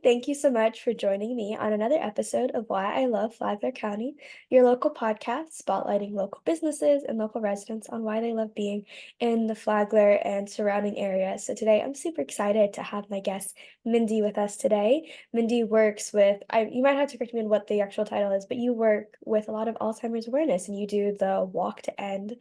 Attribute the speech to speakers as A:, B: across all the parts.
A: Thank you so much for joining me on another episode of Why I Love Flagler County, your local podcast spotlighting local businesses and local residents on why they love being in the Flagler and surrounding areas. So today I'm super excited to have my guest Mindy with us today. Mindy works with, you might have to correct me on what the actual title is, but you work with a lot of Alzheimer's awareness and you do the Walk to End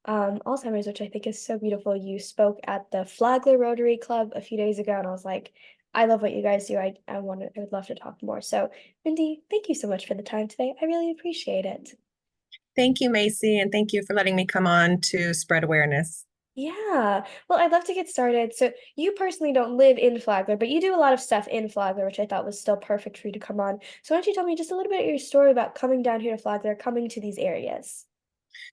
A: Alzheimer's, which I think is so beautiful. You spoke at the Flagler Rotary Club a few days ago, and I was like, I love what you guys do. I would love to talk more. So, Mindy, thank you so much for the time today. I really appreciate it.
B: Thank you, Macy, and thank you for letting me come on to spread awareness.
A: Yeah. Well, I'd love to get started. So, you personally don't live in Flagler, but you do a lot of stuff in Flagler, which I thought was still perfect for you to come on. So, why don't you tell me just a little bit of your story about coming down here to Flagler, coming to these areas?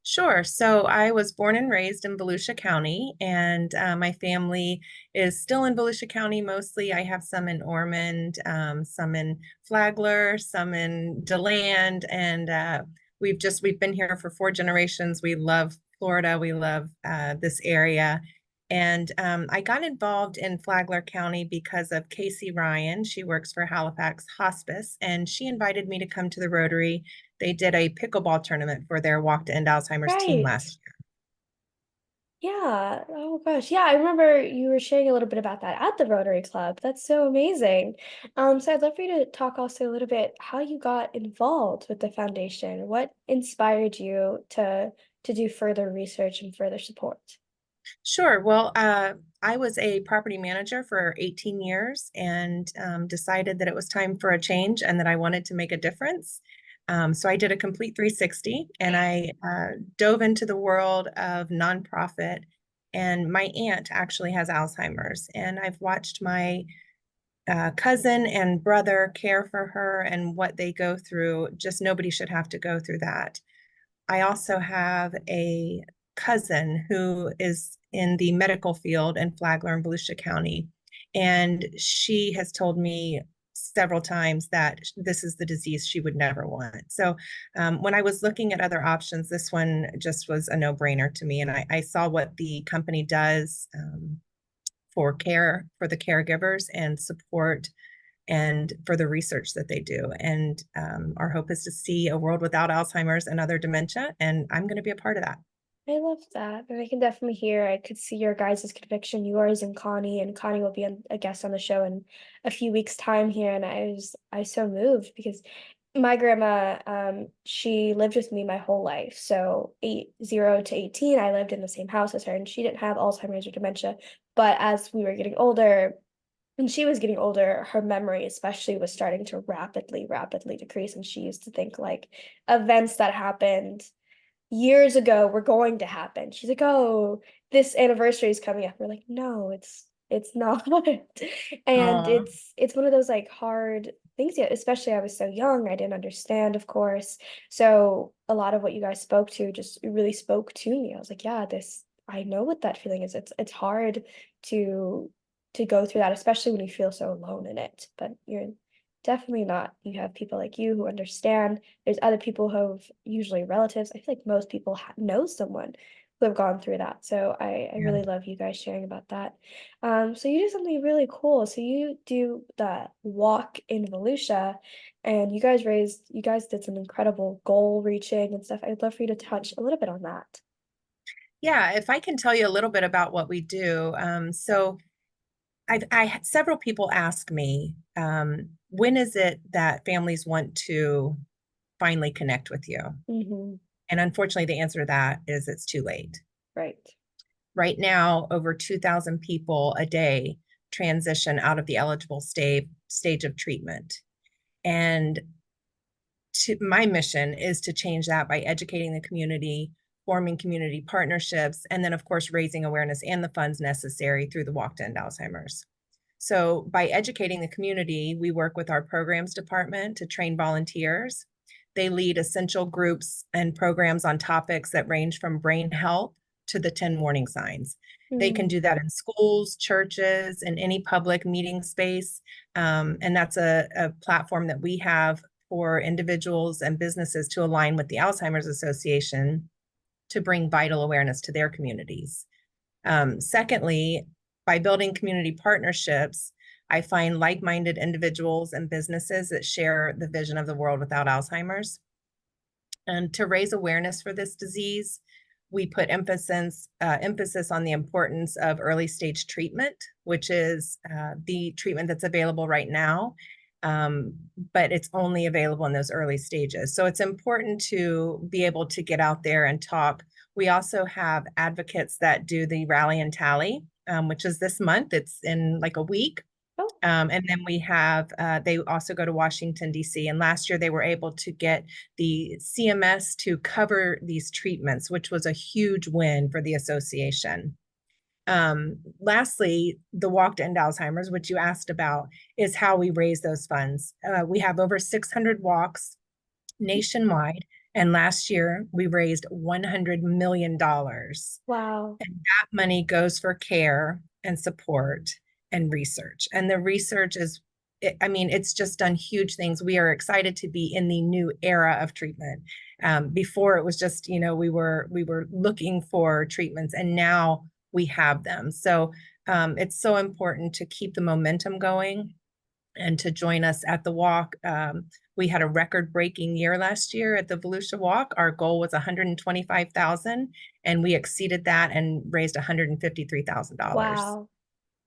B: Sure. So I was born and raised in Volusia County, and my family is still in Volusia County mostly. I have some in Ormond, some in Flagler, some in DeLand, and we've been here for 4 generations. We love Florida. We love this area. And I got involved in Flagler County because of Casey Ryan. She works for Halifax Hospice, and she invited me to come to the Rotary. They did a pickleball tournament for their Walk to End Alzheimer's team
A: Right.
B: last year.
A: Yeah. Oh gosh. Yeah, I remember you were sharing a little bit about that at the Rotary Club. That's so amazing. So I'd love for you to talk also a little bit how you got involved with the foundation. What inspired you to do further research and further support?
B: Sure. Well, I was a property manager for 18 years and decided that it was time for a change and that I wanted to make a difference. So I did a complete 360 and I dove into the world of nonprofit. And my aunt actually has Alzheimer's, and I've watched my cousin and brother care for her and what they go through. Just nobody should have to go through that. I also have a cousin who is in the medical field in Flagler and Volusia County. And she has told me several times that this is the disease she would never want. So when I was looking at other options, this one just was a no-brainer to me. And I saw what the company does for care for the caregivers and support and for the research that they do. And our hope is to see a world without Alzheimer's and other dementia. And I'm going to be a part of that.
A: I love that. And I can definitely hear, I could see your guys' conviction, yours and Connie, and Connie will be a guest on the show in a few weeks' time here. And I was so moved because my grandma, she lived with me my whole life. So 0 to 18, I lived in the same house as her, and she didn't have Alzheimer's or dementia. But as we were getting older, and she was getting older, her memory especially was starting to rapidly decrease. And she used to think like events that happened years ago were going to happen. She's like, "Oh, this anniversary is coming up." We're like, "No, it's not." And
B: Aw.
A: it's one of those like hard things, yeah, especially I was so young, I didn't understand, of course. So a lot of what you guys spoke to just really spoke to me. I was like, "Yeah, this I know what that feeling is. It's hard to to go through that, especially when you feel so alone in it. But you're definitely not. You have people like you who understand. There's other people who have usually relatives. I feel like most people know someone who have gone through that. So I
B: Yeah.
A: really love you guys sharing about that. So you do something really cool. So you do the walk in Volusia, and you guys did some incredible goal reaching and stuff. I'd love for you to touch a little bit on that.
B: Yeah, if I can tell you a little bit about what we do. So I had several people ask me, when is it that families want to finally connect with you?
A: Mm-hmm.
B: And unfortunately, the answer to that is it's too late.
A: Right.
B: Right now, over 2,000 people a day transition out of the eligible stage of treatment. And my mission is to change that by educating the community, forming community partnerships, and then, of course, raising awareness and the funds necessary through the Walk to End Alzheimer's. So, by educating the community, we work with our programs department to train volunteers. They lead essential groups and programs on topics that range from brain health to the 10 warning signs. They can
A: Mm.
B: do that in schools, churches, and any public meeting space. And that's a platform that we have for individuals and businesses to align with the Alzheimer's Association to bring vital awareness to their communities. Secondly, by building community partnerships, I find like-minded individuals and businesses that share the vision of the world without Alzheimer's. And to raise awareness for this disease, we put emphasis on the importance of early stage treatment, which is the treatment that's available right now, but it's only available in those early stages. So it's important to be able to get out there and talk. We also have advocates that do the rally and tally, which is this month. It's in like a week.
A: Oh,
B: And then we have, they also go to Washington, D.C. And last year they were able to get the CMS to cover these treatments, which was a huge win for the association. Lastly, the Walk to End Alzheimer's, which you asked about, is how we raise those funds. We have over 600 walks nationwide. And last year we raised $100 million.
A: wow.
B: And that money goes for care and support and research. And the research is, I mean, it's just done huge things. We are excited to be in the new era of treatment. Before it was just, we were looking for treatments, and now we have them. So it's so important to keep the momentum going and to join us at the walk. We had a record-breaking year last year at the Volusia Walk. Our goal was 125,000, and we exceeded that and raised $153,000.
A: Wow.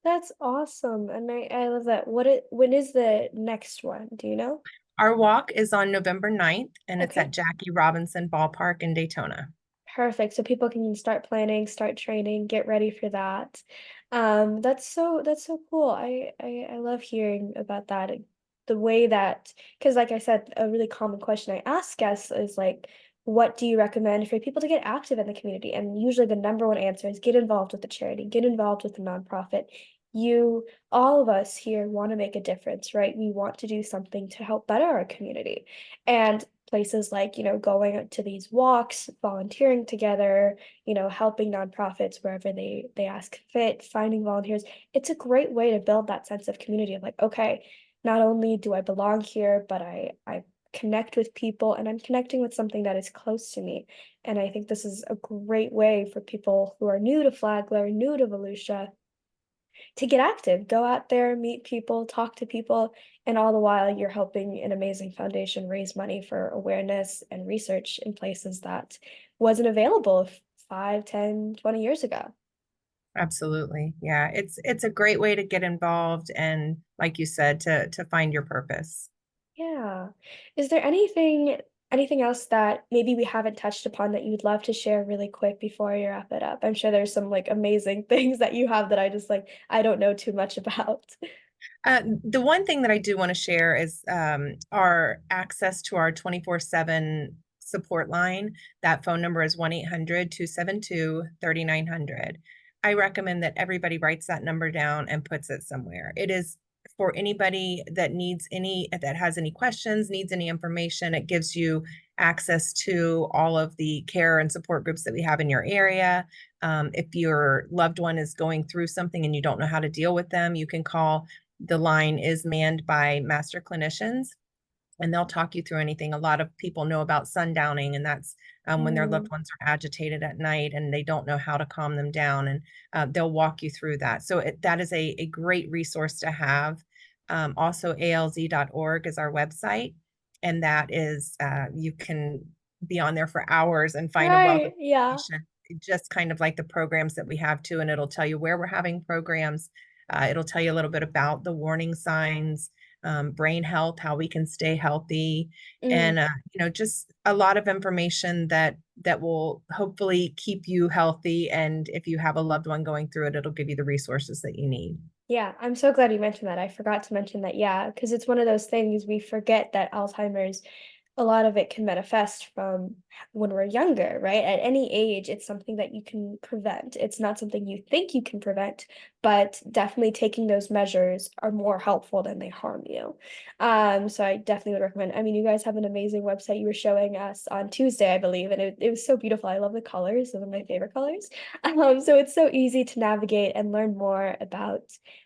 A: That's awesome. And I love that. When is the next one? Do you know?
B: Our walk is on November 9th, and it's
A: Okay.
B: at Jackie Robinson Ballpark in Daytona.
A: Perfect. So people can start planning, start training, get ready for that. That's so cool. I love hearing about that. The way that, because like I said, a really common question I ask guests is like, what do you recommend for people to get active in the community? And usually the number one answer is get involved with the charity, get involved with the nonprofit. All of us here want to make a difference, right? We want to do something to help better our community. And places like, going to these walks, volunteering together, helping nonprofits wherever they ask fit, finding volunteers. It's a great way to build that sense of community of like, okay, not only do I belong here, but I connect with people and I'm connecting with something that is close to me. And I think this is a great way for people who are new to Flagler, new to Volusia, to get active, go out there, meet people, talk to people, and all the while you're helping an amazing foundation raise money for awareness and research in places that wasn't available 5, 10, 20 years ago.
B: Absolutely. Yeah, it's a great way to get involved and, like you said, to find your purpose.
A: Yeah. Is there anything else that maybe we haven't touched upon that you'd love to share really quick before you wrap it up? I'm sure there's some like amazing things that you have that I just like I don't know too much about.
B: The one thing that I do want to share is our access to our 24/7 support line. That phone number is 1-800-272-3900. I recommend that everybody writes that number down and puts it somewhere. It is for anybody that has any questions, needs any information. It gives you access to all of the care and support groups that we have in your area. If your loved one is going through something and you don't know how to deal with them, you can call. The line is manned by master clinicians, and they'll talk you through anything. A lot of people know about sundowning, and that's when their loved
A: Mm,
B: ones are agitated at night and they don't know how to calm them down, and they'll walk you through that. So that is a great resource to have. Also, alz.org is our website, and that is, you can be on there for hours and find a wealth of
A: right. Yeah.
B: information, just kind of like the programs that we have too. And it'll tell you where we're having programs. It'll tell you a little bit about the warning signs, brain health, how we can stay healthy,
A: Mm.
B: and just a lot of information that will hopefully keep you healthy. And if you have a loved one going through it, it'll give you the resources that you need.
A: Yeah, I'm so glad you mentioned that. I forgot to mention that. Yeah, because it's one of those things we forget that Alzheimer's, a lot of it can manifest from when we're younger, right? At any age, it's something that you can prevent. It's not something you think you can prevent, but definitely taking those measures are more helpful than they harm you. So I definitely would recommend. I mean, you guys have an amazing website you were showing us on Tuesday, I believe, and it was so beautiful. I love the colors, one of my favorite colors. So it's so easy to navigate and learn more about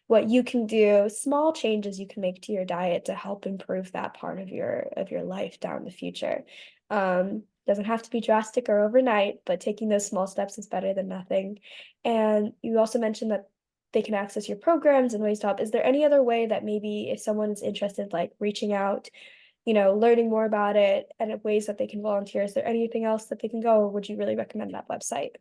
A: what you can do, small changes you can make to your diet to help improve that part of your life down the future. Doesn't have to be drastic or overnight, but taking those small steps is better than nothing. And you also mentioned that they can access your programs and ways to help. Is there any other way that maybe if someone's interested, like reaching out, learning more about it and ways that they can volunteer, is there anything else that they can go, or would you really recommend that website?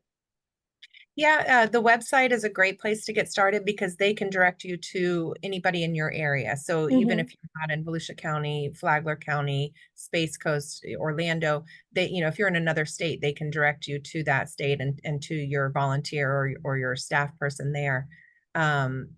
B: Yeah, the website is a great place to get started because they can direct you to anybody in your area. So even
A: Mm-hmm.
B: if you're not in Volusia County, Flagler County, Space Coast, Orlando, if you're in another state, they can direct you to that state and to your volunteer or your staff person there. Um,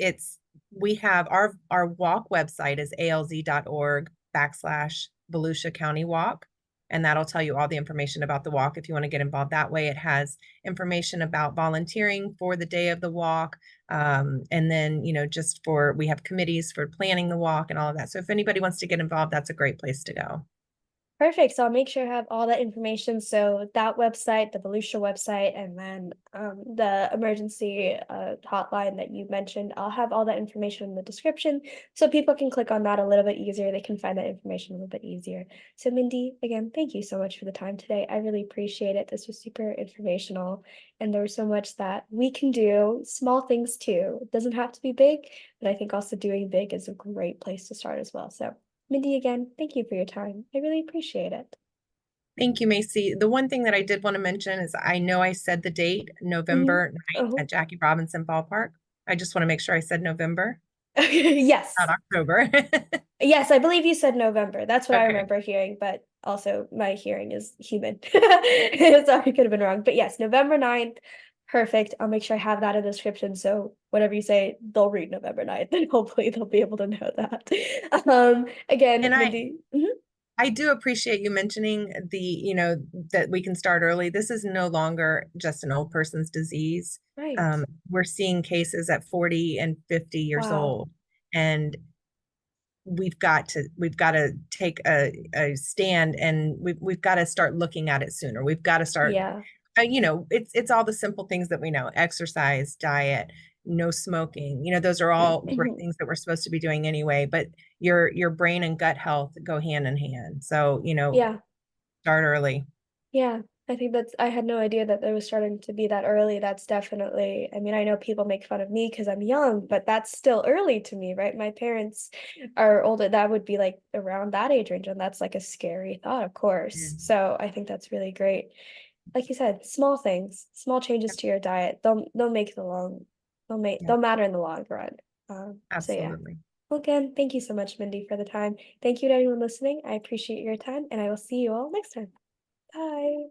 B: it's we have our walk website is alz.org/Volusia County Walk. And that'll tell you all the information about the walk if you want to get involved that way. It has information about volunteering for the day of the walk. And then, we have committees for planning the walk and all of that. So if anybody wants to get involved, that's a great place to go.
A: Perfect. So I'll make sure I have all that information. So that website, the Volusia website, and then the emergency hotline that you mentioned, I'll have all that information in the description so people can click on that a little bit easier. They can find that information a little bit easier. So Mindy, again, thank you so much for the time today. I really appreciate it. This was super informational, and there was so much that we can do, small things too. It doesn't have to be big, but I think also doing big is a great place to start as well. So Mindy, again, thank you for your time. I really appreciate it.
B: Thank you, Macy. The one thing that I did want to mention is I know I said the date,
A: Mhm.
B: November 9th
A: Oh,
B: at Jackie Robinson Ballpark. I just want to make sure I said November, not
A: yes.
B: October.
A: Yes, I believe you said November. That's what I
B: Okay.
A: remember hearing, but also my hearing is human. So I could have been wrong. But yes, November 9th. Perfect. I'll make sure I have that in the description. So whatever you say, they'll read November 9th, and hopefully they'll be able to know that. Again,
B: And
A: Mindy. Mhm.
B: I do appreciate you mentioning that we can start early. This is no longer just an old person's disease.
A: Right.
B: We're seeing cases at 40 and 50 years
A: Wow.
B: old. And we've got to take a stand, and we've got to start looking at it sooner. We've got to start,
A: Yeah.
B: it's all the simple things that we know: exercise, diet, no smoking. Those are all great
A: Mhm.
B: things that we're supposed to be doing anyway, but your brain and gut health go hand in hand. So,
A: Yeah.
B: start early.
A: Yeah, I think I had no idea that it was starting to be that early. That's definitely, I mean, I know people make fun of me because I'm young, but that's still early to me, right? My parents are older. That would be like around that age range, and that's like a scary thought, of course.
B: Yeah.
A: So I think that's really great. Like you said, small things, small changes to your diet, they'll make
B: Yeah,
A: they'll matter in the long run. So yeah.
B: absolutely.
A: Well, again, thank you so much, Mindy, for the time. Thank you to anyone listening. I appreciate your time, and I will see you all next time. Bye.